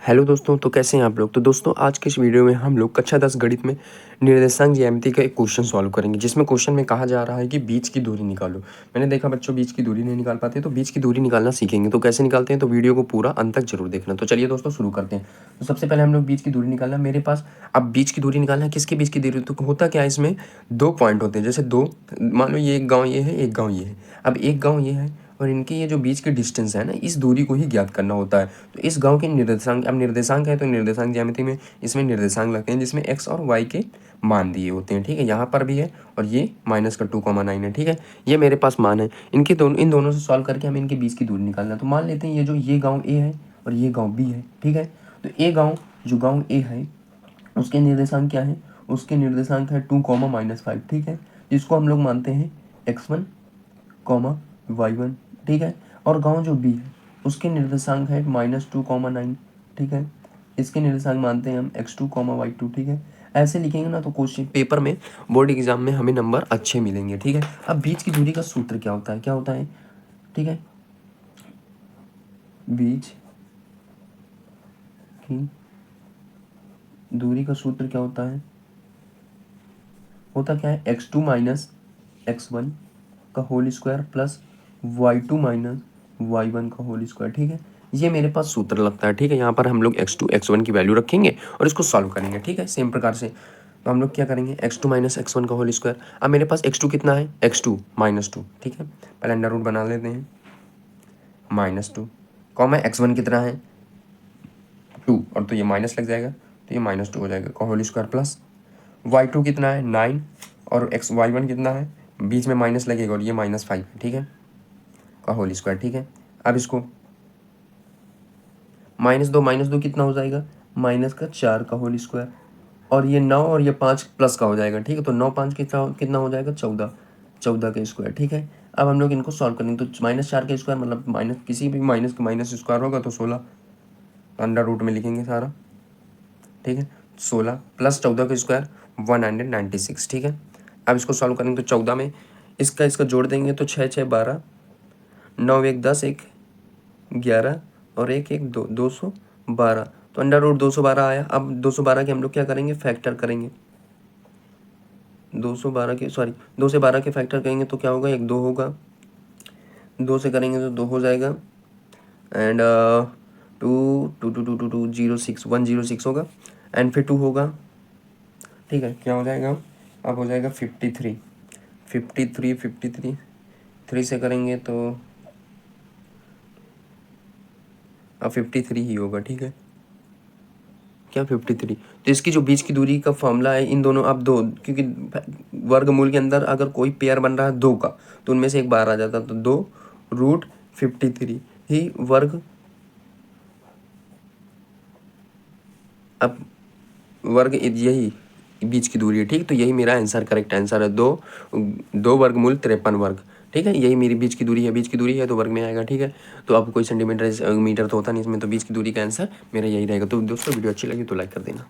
Hello दोस्तों, तो कैसे हैं आप लोग। तो दोस्तों आज के इस वीडियो में हम लोग कक्षा 10 गणित में निर्देशांक ज्यामिति का एक क्वेश्चन सॉल्व करेंगे, जिसमें क्वेश्चन में कहा जा रहा है कि बीच की दूरी निकालो। मैंने देखा बच्चों बीच की दूरी नहीं निकाल पाते, तो बीच की दूरी निकालना सीखेंगे। तो कैसे निकालते हैं, तो वीडियो को पूरा अंत तक जरूर देखना। तो चलिए दोस्तों शुरू करते हैं। तो सबसे पहले हम लोग बीच की दूरी निकालना, मेरे पास अब बीच की दूरी निकालना है। किसकी बीच की दूरी, तो होता क्या है, इसमें दो पॉइंट होते हैं। जैसे दो, मान लो ये एक गाँव ये है, एक गाँव ये है। अब एक गाँव ये है और इनके ये जो बीच की डिस्टेंस है ना, इस दूरी को ही ज्ञात करना होता है। तो इस गांव के निर्देशांक, अब निर्देशांक है तो निर्देशांक ज्यामिति में इसमें निर्देशांक लगते हैं, जिसमें एक्स और वाई के मान दिए होते हैं। ठीक है, यहाँ पर भी है और ये -2,9 है। ठीक है, ये मेरे पास मान है। इन दोनों से सॉल्व करके हमें इनके बीच की दूरी निकालना है। तो मान लेते हैं ये गाँव ए है और ये गाँव बी है। ठीक है, तो जो गाँव ए है उसके निर्देशांक क्या है, उसके निर्देशांक है 2,-5। ठीक है, जिसको हम लोग मानते हैं x1, y1। ठीक है, और गांव जो बी है उसके निर्देशांक है -2,9। ठीक है, इसके निर्देशांक मानते हैं हम x2, y2। ठीक है, ऐसे लिखेंगे ना तो क्वेश्चन पेपर में, बोर्ड एग्जाम में हमें नंबर अच्छे मिलेंगे। ठीक है, अब बीच की दूरी का सूत्र क्या होता है, ठीक है, बीच की दूरी का सूत्र क्या होता है, x2 - x1 का whole square plus y2 - y1 का होल स्क्वायर। ठीक है, ये मेरे पास सूत्र लगता है। ठीक है, यहाँ पर हम लोग x2 x1 की वैल्यू रखेंगे और इसको सॉल्व करेंगे। ठीक है, सेम प्रकार से तो हम लोग क्या करेंगे, x2 - x1 का होल स्क्वायर। अब मेरे पास x2 कितना है, x2 -2। ठीक है, पहले अंडर रूट बना लेते हैं, -2 कॉमा x1 कितना है 2, और तो ये माइनस लग जाएगा तो ये -2 हो जाएगा का होल स्क्वायर प्लस y2 कितना है 9 और y1 कितना है, बीच में माइनस लगेगा और ये -5 है। ठीक है, का होल स्क्वायर। ठीक है, अब इसको -2 कितना हो जाएगा, -4 का होल स्क्वायर, और ये 9 और ये 5 प्लस का हो जाएगा। ठीक है, तो 9 5 कितना हो जाएगा 14 का स्क्वायर। ठीक है, अब हम लोग इनको सॉल्व करेंगे। तो -4 का स्क्वायर मतलब माइनस, किसी भी माइनस का माइनस स्क्वायर होगा तो 16, तो अंडर रूट में लिखेंगे सारा। ठीक है, 16 प्लस 14 का स्क्वायर 196। ठीक है, अब इसको सॉल्व करेंगे तो 14 में इसका जोड़ देंगे तो 6 6 12, 9 1 10, 1 11 और 1 1 2, 212। तो अंडर रूट 212 आया। अब 212 के हम लोग क्या करेंगे, फैक्टर करेंगे। 2 से 12 के फैक्टर करेंगे तो क्या होगा, 1 2 होगा, 2 से करेंगे तो 2 हो जाएगा, एंड 2 2 2 2 2 2 0 6 106 होगा, एंड फिर 2 होगा। ठीक है, क्या हो जाएगा, अब हो जाएगा 53 53 53, 3 से करेंगे तो अब 53 ही होगा। ठीक है, क्या 53। तो इसकी जो बीच की दूरी का फॉर्मूला है, इन दोनों, अब दो, क्योंकि वर्गमूल के अंदर अगर कोई पेयर बन रहा है 2 का तो उनमें से एक बाहर आ जाता, तो 2√53 ही वर्ग यही बीच की दूरी है। ठीक, तो यही मेरा आंसर, करेक्ट आंसर है, 2 वर्गमूल 53 वर्ग। ठीक है, यही मेरी बीच की दूरी है, तो वर्ग में आएगा। ठीक है, तो अब कोई सेंटीमीटर मीटर तो होता नहीं इसमें, तो बीच की दूरी का आंसर मेरा यही रहेगा। तो दोस्तों वीडियो अच्छी लगी तो लाइक कर देना।